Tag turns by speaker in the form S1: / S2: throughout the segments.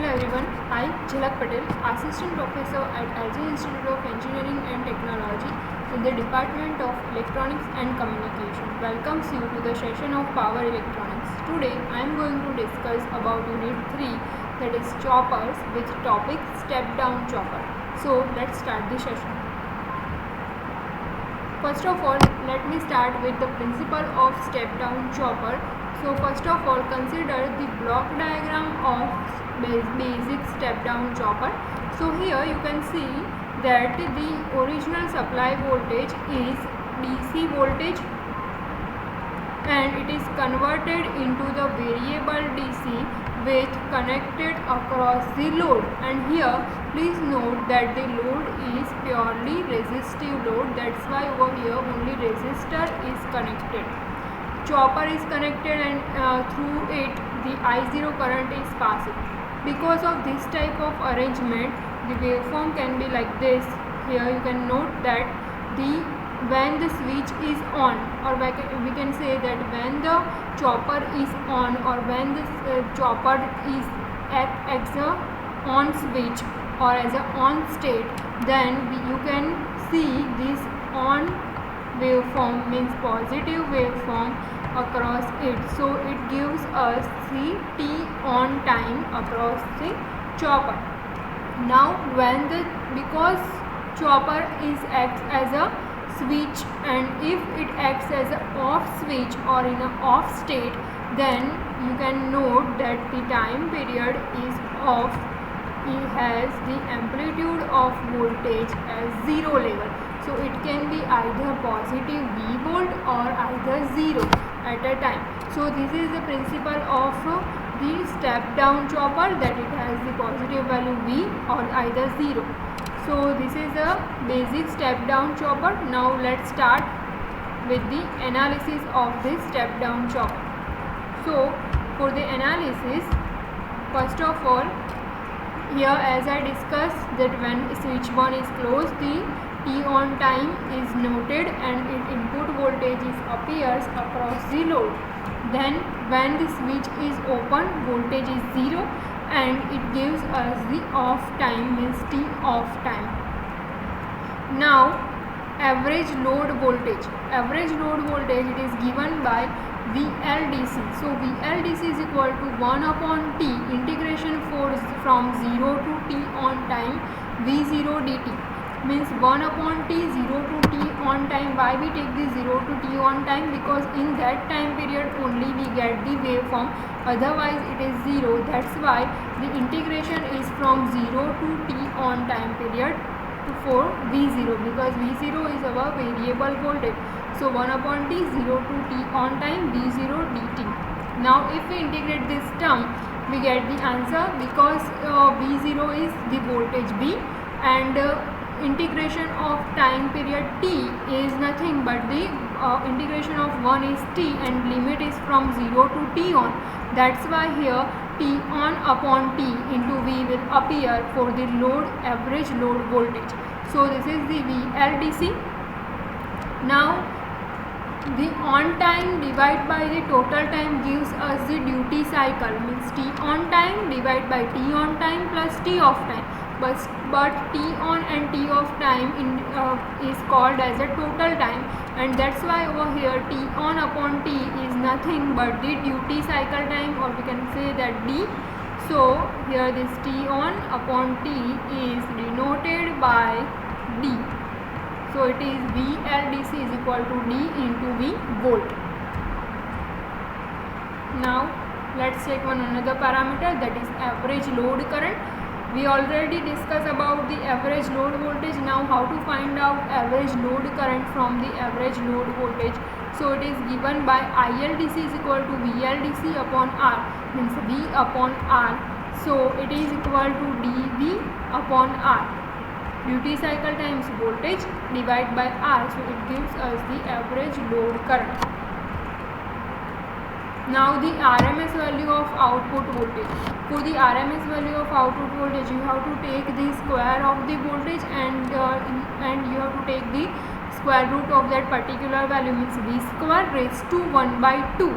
S1: Hello everyone, I Jhalak Patel, Assistant Professor at LG Institute of Engineering and Technology in the Department of Electronics and Communication. Welcomes you to the session of Power Electronics. Today I am going to discuss about Unit 3, that is choppers, with topic step down chopper. So let's start the session. First of all, let me start with the principle of step down chopper. So first of all, consider the block diagram of basic step down chopper. So here you can see that the original supply voltage is DC voltage and it is converted into the variable DC with connected across the load. And here please note that the load is purely resistive load, that's why over here only resistor is connected. Chopper is connected and through it the I0 current is passing. Because of this type of arrangement, the waveform can be like this. Here you can note that when the switch is on, or we can say that when the chopper is on, or when the chopper is as a on switch or as a on state, then you can see this on waveform, means positive waveform across it. So it gives us the T on time across the chopper. Now because chopper is acts as a switch, and if it acts as a off switch or in a off state, then you can note that the time period is off. It has the amplitude of voltage as 0 level. So it can be either positive V volt or either 0 at a time. So this is the principle of the step down chopper, that it has the positive value V or either 0. So this is the basic step down chopper. Now let's start with the analysis of this step down chopper. So for the analysis, first of all, here as I discussed that when switch 1 is closed, the T on time is noted and its input voltage appears across the load. Then when the switch is open, voltage is 0 and it gives us the off time, means T off time. Now average load voltage. Average load voltage, it is given by VLDC. So VLDC is equal to 1 upon T integration from 0 to T on time V0 dt, means 1 upon T 0 to T on time. Why we take the 0 to T on time? Because in that time period only we get the waveform, otherwise it is 0. That's why the integration is from 0 to T on time period for V0, because V0 is our variable voltage. So 1 upon T 0 to T on time V0 dt. Now if we integrate this term, we get the answer, because V0 is the voltage B and integration of time period T is nothing but the integration of 1 is T and limit is from 0 to T on. That's why here T on upon T into V will appear for the load, average load voltage. So this is the VLDC. Now the on time divided by the total time gives us the duty cycle, means T on time divided by T on time plus T off time. But T on and T off time is called as a total time, and that's why over here T on upon T is nothing but the duty cycle time, or we can say that D. So here this T on upon T is denoted by D. So it is VLDC is equal to D into V volt. Now let's take another parameter, that is average load current. We already discussed about the average load voltage. Now how to find out average load current from the average load voltage? So it is given by ILDC is equal to VLDC upon R, means V upon R. So it is equal to dV upon R. Duty cycle times voltage divided by R. So it gives us the average load current. Now the RMS value of output voltage. For the RMS value of output voltage, you have to take the square of the voltage and you have to take the square root of that particular value, means V square raised to 1 by 2.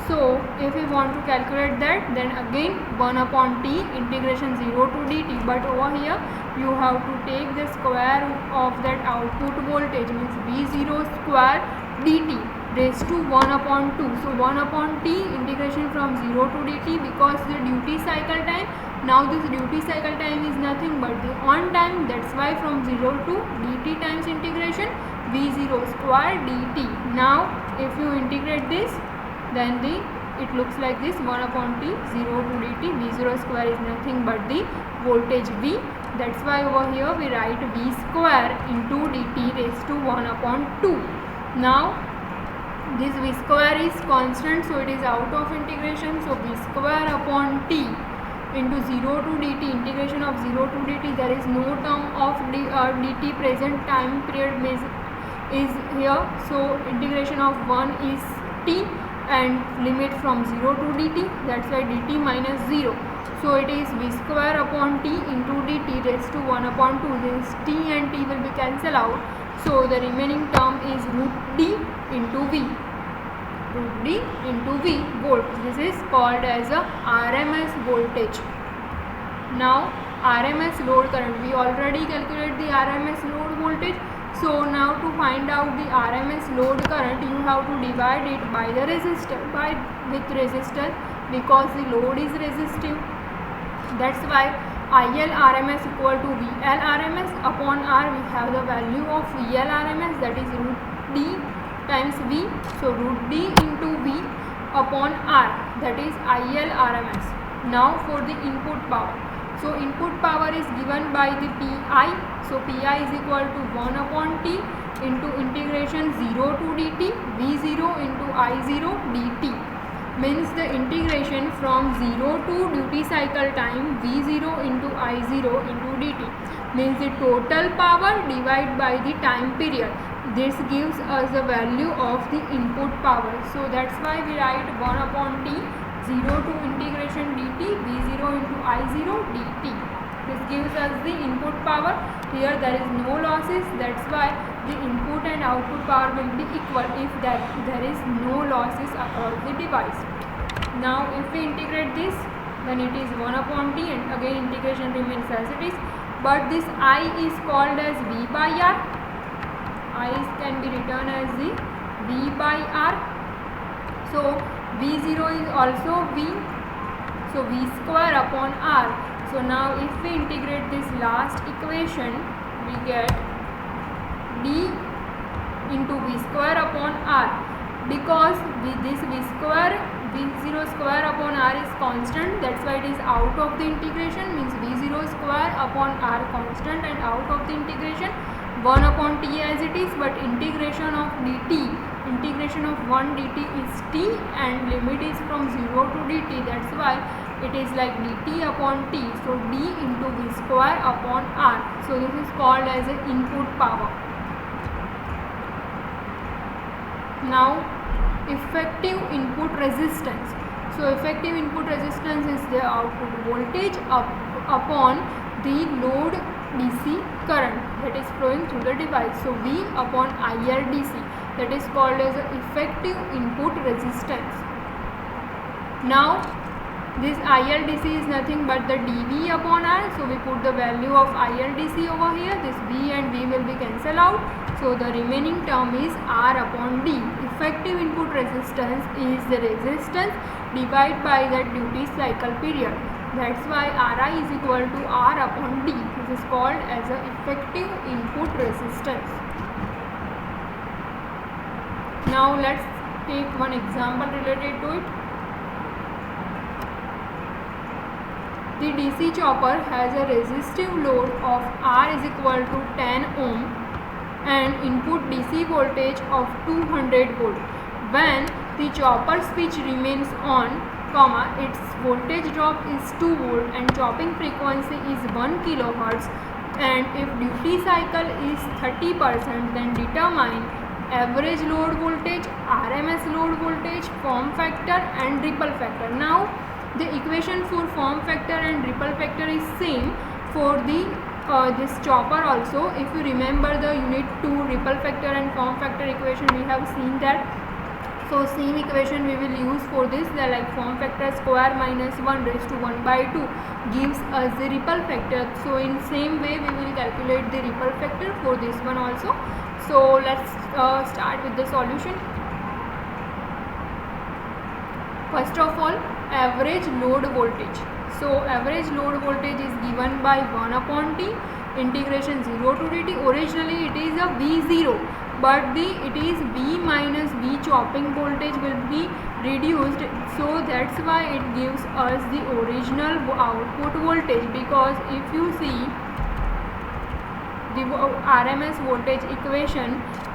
S1: So if we want to calculate that, then again 1 upon t integration 0 to dt, but over here you have to take the square of that output voltage, means V0 square dt raised to 1 upon 2. So 1 upon t integration from 0 to dt, because the duty cycle time, now this duty cycle time is nothing but the on time, that's why from 0 to dt times integration V0 square dt. Now if you integrate this, then it looks like this, 1 upon t 0 to dt, V0 square is nothing but the voltage V, that's why over here we write V square into dt raised to 1 upon 2. Now this V square is constant, so it is out of integration, so V square upon t into 0 to dt, integration of 0 to dt, there is no term of dt, present time period is here, so integration of 1 is t and limit from 0 to dt, that's why dt minus 0. So it is V square upon t into dt raised to 1 upon 2. This t and t will be cancelled out, so the remaining term is root d into V. Root d into V volt. This is called as a RMS voltage. Now RMS load current, we already calculated the RMS load voltage. So now to find out the RMS load current, you have to divide it by the resistor, with resistor, because the load is resistive. That's why IL RMS equal to VL RMS upon R. We have the value of VL RMS, that is root D times V. So root D into V upon R, that is IL RMS. Now for the input power. So input power is given by the Pi. So Pi is equal to 1 upon t into integration 0 to dt, V0 into I0 dt. Means the integration from 0 to duty cycle time V0 into I0 into dt. Means the total power divided by the time period. This gives us the value of the input power. So that's why we write 1 upon t 0 to integration dt, V0 into I0 dt. This gives us the input power. Here there is no losses, that's why the input and output power will be equal if there is no losses across the device. Now if we integrate this, then it is 1 upon t, and again integration remains as it is, but this I is called as V by R. I can be written as the V by R. So V0 is also V, so V square upon R. So now if we integrate this last equation, we get D into V square upon R, because this V0 square upon R is constant, that's why it is out of the integration, means V0 square upon R constant and out of the integration, 1 upon t as it is, but integration of dt, integration of 1 dt is t and limit is from 0 to dt, that's why it is like dt upon t, so d into V square upon R. So this is called as an input power. Now effective input resistance. So effective input resistance is the output voltage upon the load DC current that is flowing through the device. So V upon IR DC, that is called as effective input resistance. Now this ILDC is nothing but the dV upon R, so we put the value of ILDC over here. This V and V will be cancelled out, so the remaining term is R upon D. Effective input resistance is the resistance divided by the duty cycle period. That's why Ri is equal to R upon D. This is called as a effective input resistance. Now let's take one example related to it. The DC chopper has a resistive load of R is equal to 10 ohm and input DC voltage of 200 volt. When the chopper switch remains on, its voltage drop is 2 volt and chopping frequency is 1 kHz, and if duty cycle is 30%, then determine average load voltage, RMS load voltage, form factor and ripple factor. Now the equation for form factor and ripple factor is same for the this chopper also. If you remember the unit 2 ripple factor and form factor equation, we have seen that. So same equation we will use for this, like form factor square minus 1 raised to 1 by 2 gives us the ripple factor. So in same way we will calculate the ripple factor for this one also. So let's start with the solution. First of all, average load voltage. So average load voltage is given by 1 upon T integration 0 to dt. Originally it is a V0, but it is V minus V chopping voltage will be reduced, so that's why it gives us the original output voltage. Because if you see the RMS voltage equation,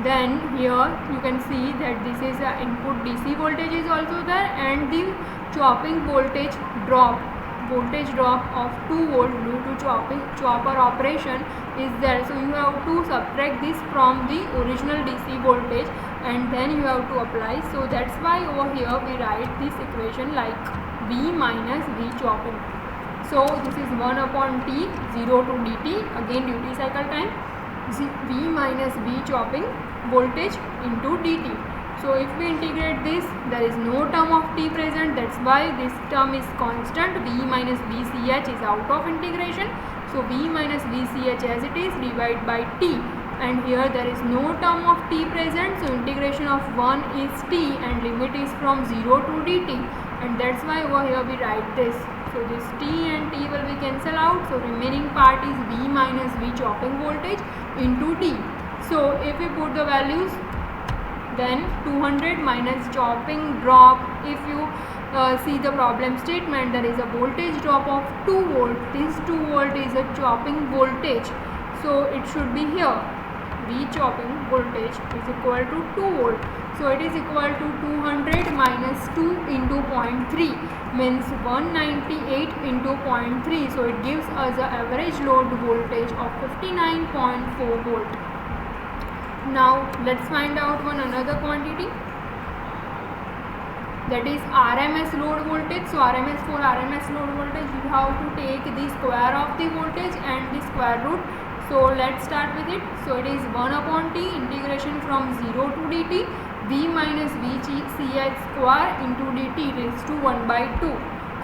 S1: then here you can see that this is the input DC voltage is also there, and the chopping voltage drop of 2 volt due to chopper operation is there. So you have to subtract this from the original DC voltage and then you have to apply. So that's why over here we write this equation like V minus V chopping. So this is 1 upon T 0 to dt, again duty cycle time, V minus V chopping voltage into dt. So if we integrate this, there is no term of T present, that's why this term is constant. V minus VCH is out of integration. So V minus VCH as it is divided by T, and here there is no term of T present, so integration of 1 is T and limit is from 0 to dt, and that's why over here we write this. So this T and T will be cancel out, so remaining part is V minus V chopping voltage into T. So if we put the values, then 200 minus chopping drop, if you see the problem statement, there is a voltage drop of 2 volt. This 2 volt is a chopping voltage, so it should be here. V chopping voltage is equal to 2 volt. So it is equal to 200 minus 2 into 0.3 means 198 into 0.3. So it gives us an average load voltage of 59.4 volt. Now let's find out another quantity, that is RMS load voltage. So for RMS load voltage you have to take the square of the voltage and the square root. So let's start with it. So it is 1 upon T integration from 0 to dt, V minus VCH square into dt raised to 1 by 2.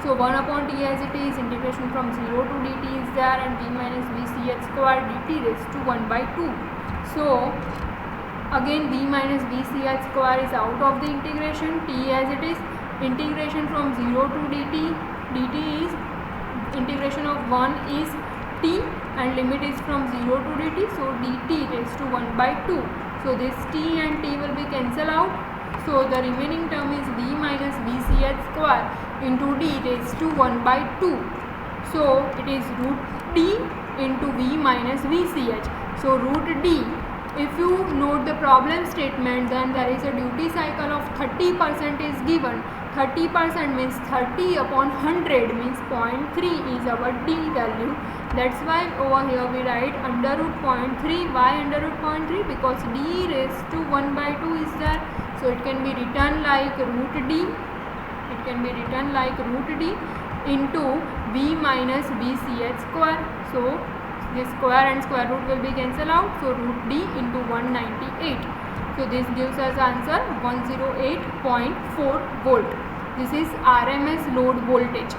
S1: So 1 upon T as it is, integration from 0 to dt is there, and V minus VCH square dt raised to 1 by 2. So again V minus VCH square is out of the integration, T as it is, integration from 0 to dt, dt is integration of 1 is T and limit is from 0 to dt, so dt raised to 1 by 2. So this T and T will be cancel out, so the remaining term is V minus VCH square into D raised to 1 by 2. So it is root D into V minus VCH. So root D, if you note the problem statement, then there is a duty cycle of 30% is given. 30% means 30 upon 100 means 0.3 is our D value. That's why over here we write under root 0.3. Why under root 0.3? Because D raised to 1 by 2 is there. So it can be written like root D. It can be written like root D into V minus VCH square. So this square and square root will be cancelled out, so root D into 198. So this gives us answer 108.4 volt. This is RMS load voltage.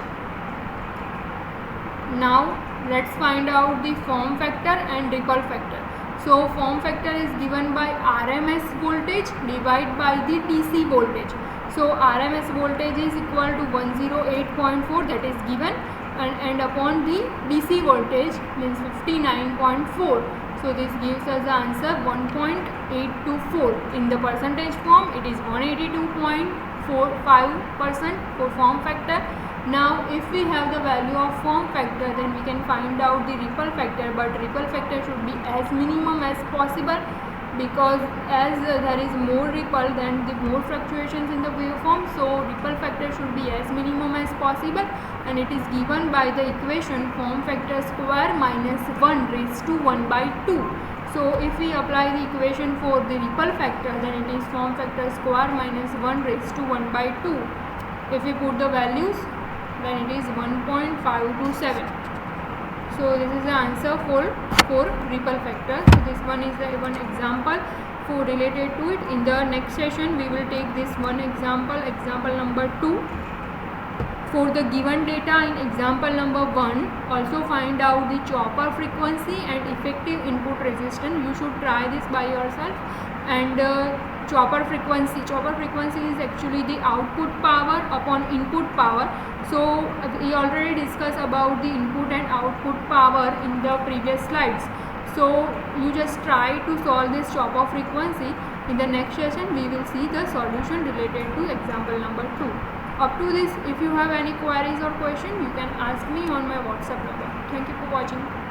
S1: Now let's find out the form factor and ripple factor. So form factor is given by RMS voltage divided by the DC voltage. So RMS voltage is equal to 108.4, that is given, and upon the DC voltage means 59.4. So this gives us the answer 1.824. In the percentage form it is 182.45% for form factor. Now if we have the value of form factor, then we can find out the ripple factor, but ripple factor should be as minimum as possible, because as there is more ripple then the more fluctuations in the waveform, so ripple factor should be as minimum as possible, and it is given by the equation form factor square minus 1 raised to 1 by 2. So if we apply the equation for the ripple factor, then it is form factor square minus 1 raised to 1 by 2. If we put the values, then it is 1.527. So this is the answer for ripple factor. So this one is the one example for related to it. In the next session we will take this one example number 2. For the given data in example number 1, also find out the chopper frequency and effective input resistance. You should try this by yourself. And chopper frequency is actually the output power upon input power. So we already discussed about the input and output power in the previous slides. So you just try to solve this chopper frequency. In the next session we will see the solution related to example number 2. Up to this, if you have any queries or question, you can ask me on my WhatsApp number. Thank you for watching.